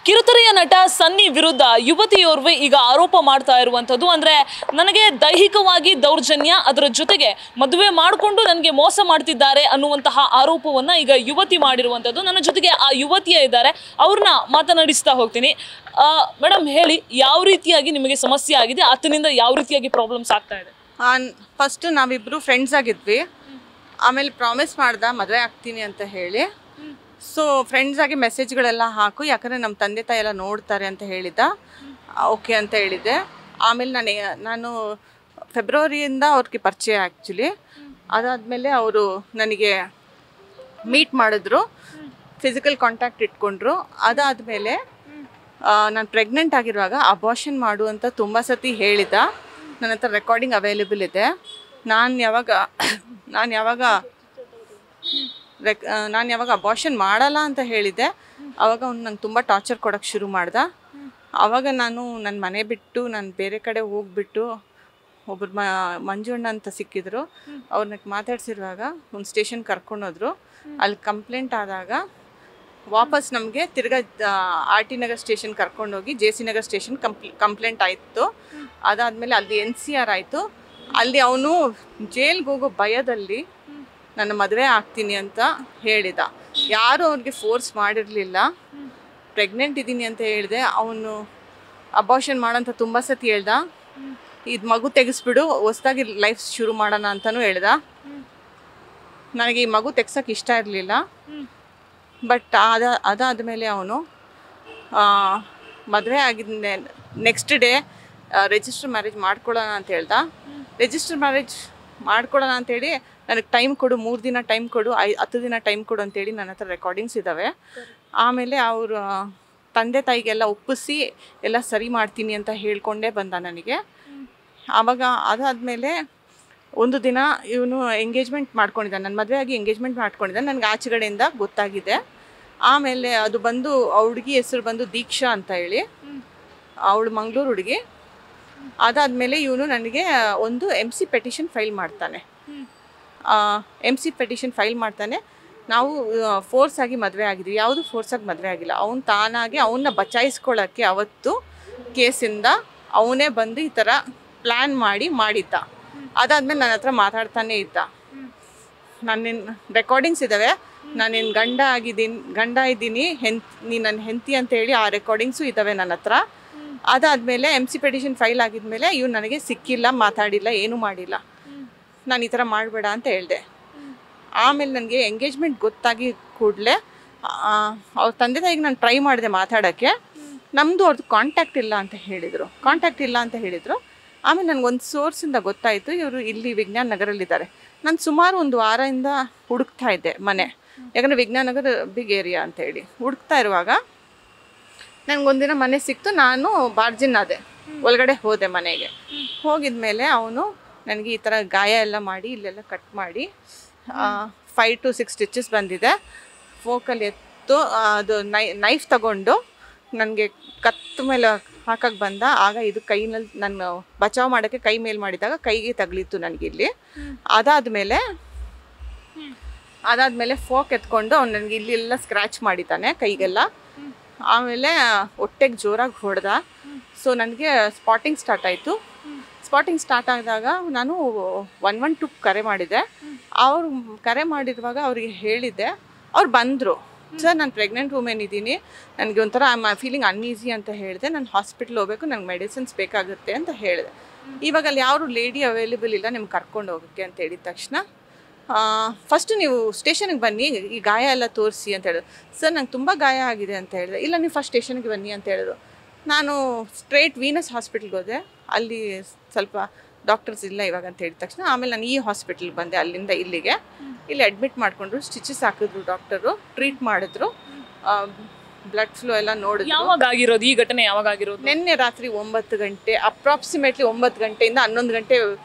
ಕಿರುತೆರೆಯ ನಟ ಸನ್ನಿ ವಿರುದ್ಧ ಯುವತಿಯೋರ್ವೆ ಈಗ ಆರೋಪ ಮಾಡ್ತಾ ಇರುವಂತದ್ದು ಅಂದ್ರೆ ನನಗೆ ದೈಹಿಕವಾಗಿ ದೌರ್ಜನ್ಯ ಅದರ ಜೊತೆಗೆ ಮದುವೆ ಮಾಡಿಕೊಂಡು ನನಗೆ ಮೋಸ ಮಾಡ್ತಿದ್ದಾರೆ ಅನ್ನುವಂತಹ ಆರೋಪವನ್ನ ಈಗ ಯುವತಿ ಮಾಡಿರುವಂತದ್ದು. ನನ್ನ ಜೊತೆಗೆ ಆ ಯುವತಿಯೇ ಇದ್ದಾರೆ, ಅವ್ರನ್ನ ಮಾತನಾಡಿಸ್ತಾ ಹೋಗ್ತೀನಿ. ಮೇಡಮ್ ಹೇಳಿ, ಯಾವ ರೀತಿಯಾಗಿ ನಿಮಗೆ ಸಮಸ್ಯೆ ಆಗಿದೆ, ಆತನಿಂದ ಯಾವ ರೀತಿಯಾಗಿ ಪ್ರಾಬ್ಲಮ್ಸ್ ಆಗ್ತಾ ಇದೆ? ಫಸ್ಟ್ ನಾವಿಬ್ರು ಫ್ರೆಂಡ್ಸ್ ಆಗಿದ್ವಿ, ಆಮೇಲೆ ಪ್ರಾಮಿಸ್ ಮಾಡ್ದ ಮದುವೆ ಆಗ್ತೀನಿ ಅಂತ ಹೇಳಿ. ಸೊ ಫ್ರೆಂಡ್ಸ್ ಆಗಿ ಮೆಸೇಜ್ಗಳೆಲ್ಲ ಹಾಕು, ಯಾಕಂದರೆ ನಮ್ಮ ತಂದೆ ತಾಯಿ ಎಲ್ಲ ನೋಡ್ತಾರೆ ಅಂತ ಹೇಳಿದ್ದ. ಓಕೆ ಅಂತ ಹೇಳಿದ್ದೆ. ಆಮೇಲೆ ನಾನು ಫೆಬ್ರವರಿಯಿಂದ ಅವ್ರಿಗೆ ಪರಿಚಯ ಆ್ಯಕ್ಚುಲಿ. ಅದಾದಮೇಲೆ ಅವರು ನನಗೆ ಮೀಟ್ ಮಾಡಿದ್ರು, ಫಿಸಿಕಲ್ ಕಾಂಟ್ಯಾಕ್ಟ್ ಇಟ್ಕೊಂಡ್ರು. ಅದಾದಮೇಲೆ ನಾನು ಪ್ರೆಗ್ನೆಂಟ್ ಆಗಿರುವಾಗ ಅಬಾರ್ಷನ್ ಮಾಡು ಅಂತ ತುಂಬ ಸತಿ ಹೇಳಿದ್ದ. ನನ್ನ ಹತ್ರ ರೆಕಾರ್ಡಿಂಗ್ ಅವೈಲೇಬಲ್ ಇದೆ. ನಾನು ಯಾವಾಗ ಅಬಾರ್ಷನ್ ಮಾಡಲ್ಲ ಅಂತ ಹೇಳಿದ್ದೆ, ಆವಾಗ ಅವ್ನು ನಂಗೆ ತುಂಬ ಟಾರ್ಚರ್ ಕೊಡೋಕ್ಕೆ ಶುರು ಮಾಡ್ದೆ. ಆವಾಗ ನಾನು ನನ್ನ ಮನೆ ಬಿಟ್ಟು ನಾನು ಬೇರೆ ಕಡೆ ಹೋಗ್ಬಿಟ್ಟು ಒಬ್ಬರು ಮಂಜು ಅಣ್ಣ ಅಂತ ಸಿಕ್ಕಿದ್ರು. ಅವ್ರನ್ನ ಮಾತಾಡ್ಸಿರುವಾಗ ಒಂದು ಸ್ಟೇಷನ್ ಕರ್ಕೊಂಡೋದ್ರು. ಅಲ್ಲಿ ಕಂಪ್ಲೇಂಟ್ ಆದಾಗ ವಾಪಸ್ ನಮಗೆ ತಿರ್ಗಾ ಆರ್ ಟಿ ನಗರ್ ಸ್ಟೇಷನ್ ಕರ್ಕೊಂಡೋಗಿ JC ನಗರ್ ಸ್ಟೇಷನ್ ಕಂಪ್ಲೇಂಟ್ ಆಯಿತು. ಅದಾದಮೇಲೆ ಅಲ್ಲಿ NCR ಆಯಿತು. ಅಲ್ಲಿ ಅವನು ಜೈಲ್ಗೆ ಹೋಗೋ ಭಯದಲ್ಲಿ ನನ್ನ ಮದುವೆ ಆಗ್ತೀನಿ ಅಂತ ಹೇಳಿದ. ಯಾರು ಅವ್ರಿಗೆ ಫೋರ್ಸ್ ಮಾಡಿರಲಿಲ್ಲ. ಪ್ರೆಗ್ನೆಂಟ್ ಇದ್ದೀನಿ ಅಂತ ಹೇಳಿದೆ. ಅವನು ಅಬಾರ್ಷನ್ ಮಾಡೋಂಥ ತುಂಬ ಸತಿ ಹೇಳ್ದ. ಇದು ಮಗು ತೆಗೆಸ್ಬಿಡು, ಹೊಸ್ದಾಗಿ ಲೈಫ್ ಶುರು ಮಾಡೋಣ ಅಂತಲೂ ಹೇಳ್ದ. ನನಗೆ ಈ ಮಗು ತೆಗ್ಸೋಕ್ಕೆ ಇಷ್ಟ ಇರಲಿಲ್ಲ. ಬಟ್ ಅದಾದಮೇಲೆ ಅವನು ಮದುವೆ ಆಗಿದ್ದ ನೆಕ್ಸ್ಟ್ ಡೇ ರಿಜಿಸ್ಟರ್ ಮ್ಯಾರೇಜ್ ಮಾಡ್ಕೊಳ್ಳೋಣ ಅಂತ ಹೇಳ್ದ. ರಿಜಿಸ್ಟರ್ ಮ್ಯಾರೇಜ್ ಮಾಡ್ಕೊಳ್ಳೋಣ ಅಂತೇಳಿ ನನಗೆ ಟೈಮ್ ಕೊಡು, 3 ದಿನ ಟೈಮ್ ಕೊಡು, 10 ದಿನ ಟೈಮ್ ಕೊಡು ಅಂತೇಳಿ ನನ್ನ ಹತ್ರ ರೆಕಾರ್ಡಿಂಗ್ಸ್ ಇದ್ದಾವೆ. ಆಮೇಲೆ ಅವರು ತಂದೆ ತಾಯಿಗೆಲ್ಲ ಒಪ್ಪಿಸಿ ಎಲ್ಲ ಸರಿ ಮಾಡ್ತೀನಿ ಅಂತ ಹೇಳ್ಕೊಂಡೇ ಬಂದ ನನಗೆ. ಆವಾಗ ಅದಾದಮೇಲೆ ಒಂದು ದಿನ ಇವನು ಎಂಗೇಜ್ಮೆಂಟ್ ಮಾಡ್ಕೊಂಡಿದ್ದ, ನನ್ನ ಮದುವೆ ಆಗಿ ಎಂಗೇಜ್ಮೆಂಟ್ ಮಾಡ್ಕೊಂಡಿದ್ದ. ನನಗೆ ಆಚೆಗಡೆಯಿಂದ ಗೊತ್ತಾಗಿದೆ. ಆಮೇಲೆ ಅದು ಬಂದು ಹುಡುಗಿ ಹೆಸರು ಬಂದು ದೀಕ್ಷಾ ಅಂತ ಹೇಳಿ, ಅವಳು ಮಂಗಳೂರು ಹುಡುಗಿ. ಅದಾದಮೇಲೆ ಇವನು ನನಗೆ ಒಂದು MC ಪೆಟಿಷನ್ ಫೈಲ್ ಮಾಡ್ತಾನೆ. MC ಪೆಟಿಷನ್ ಫೈಲ್ ಮಾಡ್ತಾನೆ. ನಾವು ಫೋರ್ಸ್ ಆಗಿ ಮದುವೆ ಆಗಿದ್ವಿ. ಯಾವುದು ಫೋರ್ಸಾಗಿ ಮದುವೆ ಆಗಿಲ್ಲ. ಅವನು ತಾನಾಗಿ ಅವನ್ನ ಬಚಾಯಿಸ್ಕೊಳ್ಳೋಕ್ಕೆ ಅವತ್ತು ಕೇಸಿಂದ ಅವನೇ ಬಂದು ಈ ಥರ ಪ್ಲ್ಯಾನ್ ಮಾಡಿದ್ದ. ಅದಾದಮೇಲೆ ನನ್ನ ಹತ್ರ ಮಾತಾಡ್ತಾನೆ ಇದ್ದ. ನಾನಿನ್ನ ರೆಕಾರ್ಡಿಂಗ್ಸ್ ಇದ್ದಾವೆ. ನಾನಿನ್ನು ಗಂಡ ಇದ್ದೀನಿ, ನೀ ನನ್ನ ಹೆಂಡತಿ ಅಂತೇಳಿ ಆ ರೆಕಾರ್ಡಿಂಗ್ಸು ಇದ್ದಾವೆ ನನ್ನ ಹತ್ರ. ಅದಾದಮೇಲೆ MC ಪೆಟಿಷನ್ ಫೈಲ್ ಆಗಿದ್ಮೇಲೆ ಇವ್ನು ನನಗೆ ಸಿಕ್ಕಿಲ್ಲ, ಮಾತಾಡಿಲ್ಲ, ಏನೂ ಮಾಡಿಲ್ಲ. ನಾನು ಈ ಥರ ಮಾಡಬೇಡ ಅಂತ ಹೇಳಿದೆ. ಆಮೇಲೆ ನನಗೆ ಎಂಗೇಜ್ಮೆಂಟ್ ಗೊತ್ತಾಗಿ ಕೂಡಲೇ ಅವ್ರ ತಂದೆ ತಾಯಿಗೆ ನಾನು ಟ್ರೈ ಮಾಡಿದೆ ಮಾತಾಡೋಕ್ಕೆ. ನಮ್ಮದು ಅವ್ರದ್ದು ಕಾಂಟ್ಯಾಕ್ಟ್ ಇಲ್ಲ ಅಂತ ಹೇಳಿದರು. ಆಮೇಲೆ ನನಗೊಂದು ಸೋರ್ಸಿಂದ ಗೊತ್ತಾಯಿತು, ಇವರು ಇಲ್ಲಿ ವಿಜ್ಞಾನ ನಗರಲ್ಲಿದ್ದಾರೆ. ನಾನು ಸುಮಾರು ಒಂದು ವಾರದಿಂದ ಹುಡುಕ್ತಾ ಇದ್ದೆ ಮನೆ, ಯಾಕಂದರೆ ವಿಜ್ಞಾನ ನಗರ ಬಿಗ್ ಏರಿಯಾ ಅಂತೇಳಿ ಹುಡುಕ್ತಾ ಇರುವಾಗ ನನಗೊಂದಿನ ಮನೆ ಸಿಕ್ತು. ನಾನು ಬಾರ್ಜಿನ್ ಆದೆ, ಒಳಗಡೆ ಹೋದೆ ಮನೆಗೆ. ಹೋಗಿದ್ಮೇಲೆ ಅವನು ನನಗೆ ಈ ಥರ ಗಾಯ ಎಲ್ಲ ಮಾಡಿ ಇಲ್ಲೆಲ್ಲ ಕಟ್ ಮಾಡಿ 5 to 6 ಸ್ಟಿಚಸ್ ಬಂದಿದೆ. ಫೋಕಲ್ಲಿ ಎತ್ತು ಅದು ನೈಫ್ ತಗೊಂಡು ನನಗೆ ಕತ್ತು ಮೇಲೆ ಹಾಕಕ್ಕೆ ಬಂದ. ಆಗ ಇದು ಕೈನಲ್ಲಿ ನಾನು ಬಚಾವ್ ಮಾಡೋಕ್ಕೆ ಕೈ ಮೇಲೆ ಮಾಡಿದಾಗ ಕೈಗೆ ತಗಲಿತ್ತು ನನಗಿಲ್ಲಿ. ಅದಾದಮೇಲೆ ಫೋಕ್ ಎತ್ಕೊಂಡು ಅವ್ನು ನನಗೆ ಇಲ್ಲೆಲ್ಲ ಸ್ಕ್ರ್ಯಾಚ್ ಮಾಡಿದ್ದಾನೆ ಕೈಗೆಲ್ಲ. ಆಮೇಲೆ ಹೊಟ್ಟೆಗೆ ಜೋರಾಗಿ ಹೊಡೆದ. ಸೊ ನನಗೆ ಸ್ಪಾಟಿಂಗ್ ಸ್ಟಾರ್ಟ್ ಆಯಿತು. ಸ್ಪಾಟಿಂಗ್ ಸ್ಟಾರ್ಟ್ ಆದಾಗ ನಾನು 112 ಕರೆ ಮಾಡಿದೆ. ಅವ್ರು ಕರೆ ಮಾಡಿರುವಾಗ ಅವ್ರಿಗೆ ಹೇಳಿದ್ದೆ. ಅವ್ರು ಬಂದರು. ಸರ್, ನಾನು ಪ್ರೆಗ್ನೆಂಟ್ ವುಮೆನ್ ಇದ್ದೀನಿ, ನನಗೆ ಒಂಥರ ಫೀಲಿಂಗ್ ಅನ್ಈಸಿ ಅಂತ ಹೇಳಿದೆ. ನಾನು ಹಾಸ್ಪಿಟ್ಲ್ ಹೋಗಬೇಕು, ನನಗೆ ಮೆಡಿಸಿನ್ಸ್ ಬೇಕಾಗುತ್ತೆ ಅಂತ ಹೇಳಿದೆ. ಇವಾಗ ಅಲ್ಲಿ ಯಾರು ಲೇಡಿ ಅವೈಲೇಬಲ್ ಇಲ್ಲ ನಿಮ್ಗೆ ಕರ್ಕೊಂಡು ಹೋಗೋಕ್ಕೆ ಅಂತ ಹೇಳಿದ ತಕ್ಷಣ ಫಸ್ಟು ನೀವು ಸ್ಟೇಷನ್ಗೆ ಬನ್ನಿ, ಈ ಗಾಯ ಎಲ್ಲ ತೋರಿಸಿ ಅಂತ ಹೇಳಿದ್ರು. ಸರ್, ನಂಗೆ ತುಂಬ ಗಾಯ ಆಗಿದೆ ಅಂತ ಹೇಳಿದೆ. ಇಲ್ಲ, ನೀವು ಫಸ್ಟ್ ಸ್ಟೇಷನ್ಗೆ ಬನ್ನಿ ಅಂತ ಹೇಳಿದ್ರು. ನಾನು ಸ್ಟ್ರೇಟ್ ವೀನಸ್ ಹಾಸ್ಪಿಟ್ಲ್ಗೆ ಹೋದೆ. ಅಲ್ಲಿ ಸ್ವಲ್ಪ ಡಾಕ್ಟರ್ಸ್ ಇಲ್ಲ ಇವಾಗ ಅಂತ ಹೇಳಿದ ತಕ್ಷಣ ಆಮೇಲೆ ನಾನು ಈ ಹಾಸ್ಪಿಟ್ಲಿಗೆ ಬಂದೆ. ಅಲ್ಲಿಂದ ಇಲ್ಲಿಗೆ ಇಲ್ಲಿ ಅಡ್ಮಿಟ್ ಮಾಡಿಕೊಂಡ್ರು, ಸ್ಟಿಚಸ್ ಹಾಕಿದ್ರು ಡಾಕ್ಟರು, ಟ್ರೀಟ್ ಮಾಡಿದ್ರು, ಬ್ಲಡ್ ಫ್ಲೋ ಎಲ್ಲ ನೋಡಿದ್ರು. ಯಾವಾಗ ಆಗಿರೋದು ಈ ಘಟನೆ? ಯಾವಾಗ ಆಗಿರೋದು? ನಿನ್ನೆ ರಾತ್ರಿ 9 ಗಂಟೆ, ಅಪ್ರಾಕ್ಸಿಮೇಟ್ಲಿ 9 ಗಂಟೆಯಿಂದ 11 ಗಂಟೆ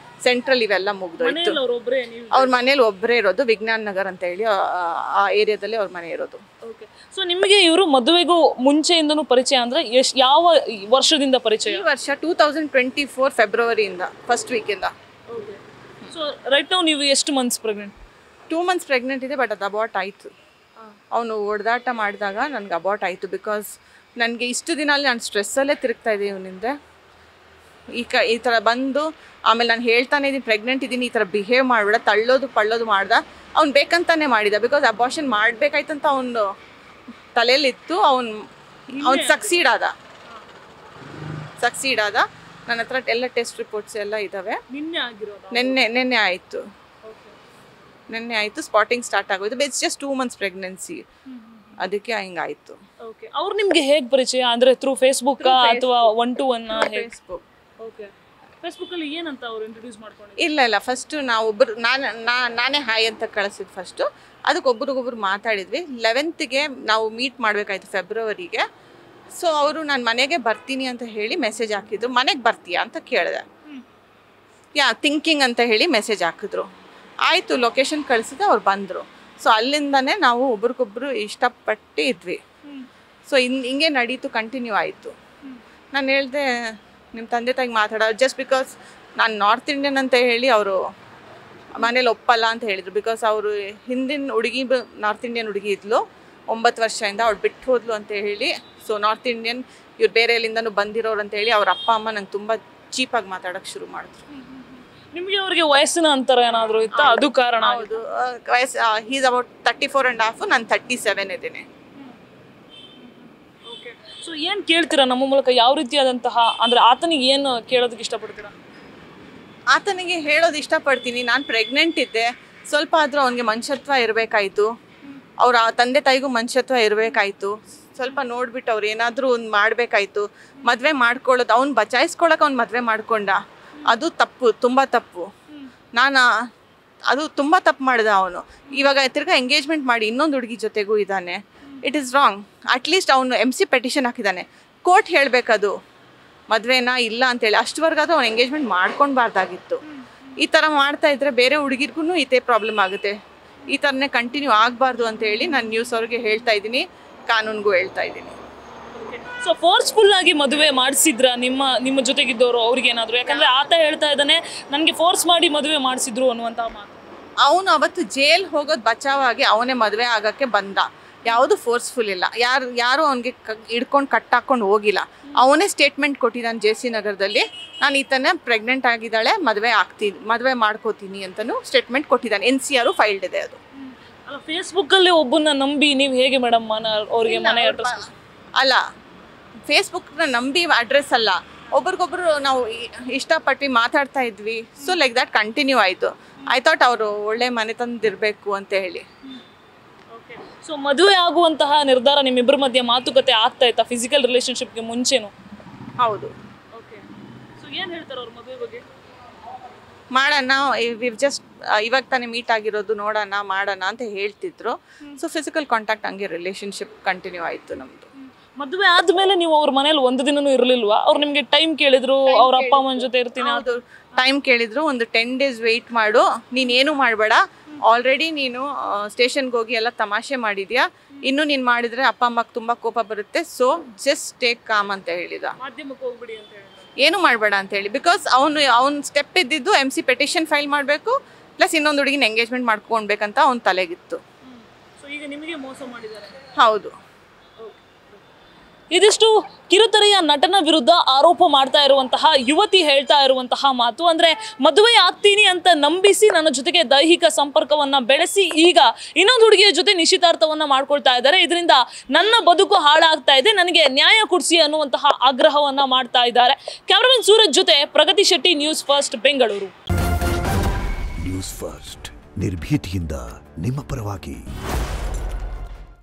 ಸೆಂಟ್ರಲ್ ಇವೆಲ್ಲ ಮುಗ್ದೋಯ್ತು. ಅವ್ರ ಮನೇಲಿ ಒಬ್ಬರೇ ಇರೋದು, ವಿಜ್ಞಾನ ನಗರ್ ಅಂತ ಹೇಳಿ ಆ ಏರಿಯಾದಲ್ಲಿ ಅವ್ರ ಮನೆ ಇರೋದು. ಓಕೆ. ಸೊ ನಿಮಗೆ ಇವರು ಮದುವೆಗೂ ಮುಂಚೆಯಿಂದನೂ ಪರಿಚಯ ಅಂದರೆ ಯಾವ ವರ್ಷದಿಂದ ಪರಿಚಯ? ಈ ವರ್ಷ 2024 ಫೆಬ್ರವರಿಯಿಂದ ಫಸ್ಟ್ ವೀಕಿಂದ. ಓಕೆ. ಸೊ ರೈಟ್ ನಾವು ನೀವು ಎಷ್ಟು ಮಂತ್ಸ್ ಪ್ರೆಗ್ನೆಂಟ್? 2 months ಪ್ರೆಗ್ನೆಂಟ್ ಇದೆ. ಬಟ್ ಅದು ಅಬಾರ್ಟ್ ಆಯಿತು. ಅವನು ಹೊಡೆದಾಟ ಮಾಡಿದಾಗ ನನಗೆ ಅಬಾರ್ಟ್ ಆಯಿತು. ಬಿಕಾಸ್ ನನಗೆ ಇಷ್ಟು ದಿನ ಅಲ್ಲಿ ನಾನು ಸ್ಟ್ರೆಸ್ಸಲ್ಲೇ ತಿರುಗ್ತಾ ಇದ್ದೀನಿ ಇವನಿಂದ. ಈ ಥರ ಬಂದು ಆಮೇಲೆ ನಾನು ಹೇಳ್ತಾನೆ ಇದ್ದೀನಿ ಪ್ರೆಗ್ನೆಂಟ್ ಇದ್ದೀನಿ, ಈ ಥರ ಬಿಹೇವ್ ಮಾಡಬೇಡ, ಪಳ್ಳೋದು ಮಾಡ್ದ. ಅವ್ನು ಬೇಕಂತಾನೆ ಮಾಡಿದ, ಬಿಕಾಸ್ ಅಬಾರ್ಷನ್ ಮಾಡಬೇಕಾಯ್ತಂತ ಅವನು ತಲೆಯಲ್ಲಿತ್ತು. ಅವ್ನು ಸಕ್ಸೀಡ್ ಆದ. ನನ್ನ ಹತ್ರ ಎಲ್ಲ ಟೆಸ್ಟ್ ರಿಪೋರ್ಟ್ಸ್ ಎಲ್ಲ ಇದ್ದಾವೆ. ನಿನ್ನೆ ಆಯಿತು ಸ್ಪಾಟಿಂಗ್ ಸ್ಟಾರ್ಟ್ ಆಗೋದು. ಇಟ್ಸ್ ಜಸ್ಟ್ 2 months ಪ್ರೆಗ್ನೆನ್ಸಿ, ಅದಕ್ಕೆ ಹಿಂಗಾಯಿತು. ಅವ್ರು ನಿಮ್ಗೆ ಹೇಗೆ ಪರಿಚಯ? ಅಂದರೆ ಥ್ರೂ ಫೇಸ್ಬುಕ್ ಅಥವಾ 1-to-1? ಫೇಸ್ಬುಕ್ಕಲ್ಲಿ ಏನಂತ ಅವ್ರು ಇಂಟ್ರೊಡ್ಯೂಸ್ ಮಾಡ್ಕೊಂಡು? ಇಲ್ಲ ಫಸ್ಟು ನಾವೊಬ್ಬರು ನಾನೇ ಹಾಯ್ ಅಂತ ಕಳಿಸಿದ್ದು ಫಸ್ಟು. ಅದಕ್ಕೆ ಒಬ್ರಿಗೊಬ್ರು ಮಾತಾಡಿದ್ವಿ. 11th ನಾವು ಮೀಟ್ ಮಾಡಬೇಕಾಯ್ತು ಫೆಬ್ರವರಿಗೆ. ಸೊ ಅವರು ನಾನು ಮನೆಗೆ ಬರ್ತೀನಿ ಅಂತ ಹೇಳಿ ಮೆಸೇಜ್ ಹಾಕಿದ್ರು. ಮನೆಗೆ ಬರ್ತೀಯಾ ಅಂತ ಕೇಳಿದೆ. ಥಿಂಕಿಂಗ್ ಅಂತ ಹೇಳಿ ಮೆಸೇಜ್ ಹಾಕಿದ್ರು. ಆಯಿತು, ಲೊಕೇಶನ್ ಕಳಿಸಿದೆ, ಅವ್ರು ಬಂದರು. ಸೊ ಅಲ್ಲಿಂದನೇ ನಾವು ಒಬ್ರಿಗೊಬ್ರು ಇಷ್ಟಪಟ್ಟು ಇದ್ವಿ. ಸೊ ಹಿಂಗೆ ನಡೀತು, ಕಂಟಿನ್ಯೂ ಆಯಿತು. ನಾನು ಹೇಳಿದೆ ನಿಮ್ಮ ತಂದೆ ತಾಯಿಗೆ ಮಾತಾಡೋದು, ಜಸ್ಟ್ ಬಿಕಾಸ್ ನಾನು ನಾರ್ತ್ ಇಂಡಿಯನ್ ಅಂತ ಹೇಳಿ ಅವರು ಮನೇಲಿ ಒಪ್ಪಲ್ಲ ಅಂತ ಹೇಳಿದರು. ಬಿಕಾಸ್ ಅವರು ಹಿಂದಿನ ಹುಡುಗಿ ನಾರ್ತ್ ಇಂಡಿಯನ್ ಹುಡುಗಿ ಇದ್ಲು, 9 ವರ್ಷದಿಂದ ಅವ್ಳು ಬಿಟ್ಟು ಹೋದ್ಲು ಅಂತ ಹೇಳಿ. ಸೊ ನಾರ್ತ್ ಇಂಡಿಯನ್ ಇವ್ರು ಬೇರೆ ಎಲ್ಲಿಂದನೂ ಬಂದಿರೋರು ಅಂತ ಹೇಳಿ ಅವ್ರ ಅಪ್ಪ ಅಮ್ಮ ನಂಗೆ ತುಂಬ ಚೀಪಾಗಿ ಮಾತಾಡೋಕ್ಕೆ ಶುರು ಮಾಡಿದ್ರು. ನಿಮಗೆ ಅವ್ರಿಗೆ ವಯಸ್ಸಿನ ಅಂತರ ಏನಾದರೂ ಇತ್ತಾ? ಅದು ಕಾರಣ? ಹೌದು, ವಯಸ್ಸು ಈಸ್ ಅಬೌಟ್ 34.5, ನಾನು 37 ಇದ್ದೀನಿ. ಸೊ ಏನು ಕೇಳ್ತೀರಾ ನಮ್ಮ ಮೂಲಕ? ಯಾವ ರೀತಿಯಾದಂತಹ, ಅಂದರೆ ಆತನಿಗೆ ಏನು ಕೇಳೋದಕ್ಕೆ ಇಷ್ಟಪಡ್ತೀರಾ? ಆತನಿಗೆ ಹೇಳೋದು ಇಷ್ಟಪಡ್ತೀನಿ, ನಾನು ಪ್ರೆಗ್ನೆಂಟ್ ಇದ್ದೆ, ಸ್ವಲ್ಪ ಆದರೂ ಅವನಿಗೆ ಮನುಷ್ಯತ್ವ ಇರಬೇಕಾಯ್ತು, ಅವ್ರ ತಂದೆ ತಾಯಿಗೂ ಮನುಷ್ಯತ್ವ ಇರಬೇಕಾಯ್ತು. ಸ್ವಲ್ಪ ನೋಡಿಬಿಟ್ಟು ಅವ್ರು ಏನಾದರೂ ಒಂದು ಮಾಡಬೇಕಾಯ್ತು. ಮದುವೆ ಮಾಡ್ಕೊಳ್ಳೋದು, ಅವ್ನು ಬಚಾಯಿಸ್ಕೊಳ್ಳೋಕೆ ಅವ್ನು ಮದುವೆ ಮಾಡ್ಕೊಂಡ, ಅದು ತಪ್ಪು, ತುಂಬ ತಪ್ಪು. ಅದು ತುಂಬ ತಪ್ಪು ಮಾಡಿದ ಅವನು. ಇವಾಗ ತಿರ್ಗಾ ಎಂಗೇಜ್ಮೆಂಟ್ ಮಾಡಿ ಇನ್ನೊಂದು ಹುಡುಗಿ ಜೊತೆಗೂ ಇದ್ದಾನೆ. It is wrong. ಅಟ್ಲೀಸ್ಟ್ ಅವನು MC ಪೆಟಿಷನ್ ಹಾಕಿದ್ದಾನೆ, ಕೋರ್ಟ್ ಹೇಳಬೇಕದು ಮದುವೆನಾ ಇಲ್ಲ ಅಂತೇಳಿ. ಅಷ್ಟುವರೆಗಾದ್ರೂ ಅವ್ನು ಎಂಗೇಜ್ಮೆಂಟ್ ಮಾಡ್ಕೊಳ್ಬಾರ್ದಾಗಿತ್ತು. ಈ ಥರ ಮಾಡ್ತಾ ಇದ್ರೆ ಬೇರೆ ಹುಡುಗಿರ್ಗೂ ಇದೇ ಪ್ರಾಬ್ಲಮ್ ಆಗುತ್ತೆ. ಈ ಥರನೇ ಕಂಟಿನ್ಯೂ ಆಗಬಾರ್ದು ಅಂತೇಳಿ ನಾನು ನ್ಯೂಸ್ ಅವ್ರಿಗೆ ಹೇಳ್ತಾ ಇದ್ದೀನಿ, ಕಾನೂನಿಗೂ ಹೇಳ್ತಾ ಇದ್ದೀನಿ. ಸೊ ಫೋರ್ಸ್ಫುಲ್ ಆಗಿ ಮದುವೆ ಮಾಡಿಸಿದ್ರ ನಿಮ್ಮ ಜೊತೆಗಿದ್ದವರು ಅವ್ರಿಗೆ ಏನಾದ್ರು? ಯಾಕಂದ್ರೆ ಆತ ಹೇಳ್ತಾ ಇದ್ದಾನೆ ನನಗೆ ಫೋರ್ಸ್ ಮಾಡಿ ಮದುವೆ ಮಾಡಿಸಿದ್ರು ಅನ್ನುವಂಥ ಮಾತು. ಅವನು ಅವತ್ತು ಜೈಲ್ ಹೋಗೋದು ಬಚಾವಾಗಿ ಅವನೇ ಮದುವೆ ಆಗೋಕ್ಕೆ ಬಂದ. ಯಾವುದು ಫೋರ್ಸ್ಫುಲ್ ಇಲ್ಲ. ಯಾರು ಅವನಿಗೆ ಹಿಡ್ಕೊಂಡು ಕಟ್ಟಾಕೊಂಡು ಹೋಗಿಲ್ಲ. ಅವನೇ ಸ್ಟೇಟ್ಮೆಂಟ್ ಕೊಟ್ಟಿದ್ದಾನೆ JC ನಗರದಲ್ಲಿ, ನಾನು ಈತನ ಪ್ರೆಗ್ನೆಂಟ್ ಆಗಿದ್ದಾಳೆ, ಮದುವೆ ಮಾಡ್ಕೋತೀನಿ ಅಂತಲೂ ಸ್ಟೇಟ್ಮೆಂಟ್ ಕೊಟ್ಟಿದ್ದಾನೆ. NCR ಫೈಲ್ಡ್ ಇದೆ ಅದು. ಅಲ್ಲ, ಫೇಸ್ಬುಕ್ಕಲ್ಲಿ ಒಬ್ಬನ್ನ ನಂಬಿ ನೀವು ಹೇಗೆ ಮೇಡಮ್ ಅವ್ರಿಗೆ ಮನೆ ಅಡ್ರೆಸ್? ಅಲ್ಲ, ಫೇಸ್ಬುಕ್ನ ನಂಬಿ ಅಡ್ರೆಸ್ ಅಲ್ಲ, ಒಬ್ರಿಗೊಬ್ರು ನಾವು ಇಷ್ಟಪಟ್ಟು ಮಾತಾಡ್ತಾ ಇದ್ವಿ. ಸೊ ಲೈಕ್ ದ್ಯಾಟ್ ಕಂಟಿನ್ಯೂ ಆಯಿತು. ಐ ಥಾಟ್ ಅವರು ಒಳ್ಳೆ ಮನೆ ತಂದಿರಬೇಕು ಅಂತ ಹೇಳಿ. ಸೊ ಮದುವೆ ಆಗುವಂತಹ ನಿರ್ಧಾರ ನಿಮ್ಮಿಬ್ಬರ ಮಧ್ಯೆ ಮಾತುಕತೆ ಆಗ್ತಾ ಇತ್ತಾ ಫಿಸಿಕಲ್ ರಿಲೇಶನ್ಶಿಪ್ಗೆ ಮುಂಚೆನೂ? ಹೌದು. ಓಕೆ. ಸೊ ಏನು ಹೇಳ್ತಾರೆ ಅವ್ರ ಮದುವೆ ಬಗ್ಗೆ? ಮಾಡೋಣ, ಜಸ್ಟ್ ಇವಾಗ ತಾನೇ ಮೀಟ್ ಆಗಿರೋದು, ನೋಡೋಣ ಮಾಡೋಣ ಅಂತ ಹೇಳ್ತಿದ್ರು. ಸೊ ಫಿಸಿಕಲ್ ಕಾಂಟ್ಯಾಕ್ಟ್ ಹಂಗೆ ರಿಲೇಶನ್ಶಿಪ್ ಕಂಟಿನ್ಯೂ ಆಯಿತು ನಮ್ಮದು. ಮದುವೆ ಆದಮೇಲೆ ನೀವು ಅವ್ರ ಮನೇಲಿ ಒಂದು ದಿನನೂ ಇರಲಿಲ್ವಾ? ಅವ್ರು ನಿಮಗೆ ಟೈಮ್ ಕೇಳಿದ್ರು, ಅವ್ರ ಅಪ್ಪ ಅಮ್ಮನ ಜೊತೆ ಇರ್ತೀನಿ? ಹೌದು, ಟೈಮ್ ಕೇಳಿದ್ರು. ಒಂದು 10 days ವೆಯ್ಟ್ ಮಾಡು, ನೀನೇನು ಮಾಡಬೇಡ, ಆಲ್ರೆಡಿ ನೀನು ಸ್ಟೇಷನ್ಗೆ ಹೋಗಿ ಎಲ್ಲ ತಮಾಷೆ ಮಾಡಿದ್ಯಾ, ಇನ್ನೂ ನೀನು ಮಾಡಿದರೆ ಅಪ್ಪ ಅಮ್ಮಕ್ಕೆ ತುಂಬ ಕೋಪ ಬರುತ್ತೆ. ಸೊ ಜಸ್ಟ್ ಟೇಕ್ ಕಾಮ್ ಅಂತ ಹೇಳಿದ. ಮಾಧ್ಯಮಕ್ಕೆ ಹೋಗ್ಬಿಡಿ ಅಂತ ಹೇಳಿದ, ಏನು ಮಾಡಬೇಡ ಅಂತ ಹೇಳಿ. ಬಿಕಾಸ್ ಅವ್ನು ಸ್ಟೆಪ್ ಇದ್ದಿದ್ದು MC ಪೆಟಿಷನ್ ಫೈಲ್ ಮಾಡಬೇಕು, ಪ್ಲಸ್ ಇನ್ನೊಂದು ಹುಡುಗಿನ ಎಂಗೇಜ್ಮೆಂಟ್ ಮಾಡ್ಕೊಳ್ಬೇಕಂತ ಅವ್ನ ತಲೆಗಿತ್ತು. ಸೊ ಈಗ ನಿಮಗೆ ಮೋಸ ಮಾಡಿದ್ದಾರೆ? ಹೌದು. ಇದಿಷ್ಟು ಕಿರುತೆರೆಯ ನಟನ ವಿರುದ್ಧ ಆರೋಪ ಮಾಡ್ತಾ ಇರುವಂತಹ ಯುವತಿ ಹೇಳ್ತಾ ಇರುವಂತಹ ಮಾತು. ಅಂದ್ರೆ ಮದುವೆ ಆಗ್ತೀನಿ ಅಂತ ನಂಬಿಸಿ ನನ್ನ ಜೊತೆಗೆ ದೈಹಿಕ ಸಂಪರ್ಕವನ್ನ ಬೆಳೆಸಿ ಈಗ ಇನ್ನೊಂದು ಹುಡುಗಿಯ ಜೊತೆ ನಿಶ್ಚಿತಾರ್ಥವನ್ನ ಮಾಡ್ಕೊಳ್ತಾ ಇದ್ದಾರೆ. ಇದರಿಂದ ನನ್ನ ಬದುಕು ಹಾಳಾಗ್ತಾ ಇದೆ, ನನಗೆ ನ್ಯಾಯ ಕೊಡಿಸಿ ಅನ್ನುವಂತಹ ಆಗ್ರಹವನ್ನ ಮಾಡ್ತಾ ಇದ್ದಾರೆ. ಕ್ಯಾಮರಾಮನ್ ಸೂರಜ್ ಜೊತೆ Pragati Shetty, news first, Bengaluru. News first, ನಿರ್ಭೀತಿಯಿಂದ ನಿಮ್ಮ ಪರವಾಗಿ.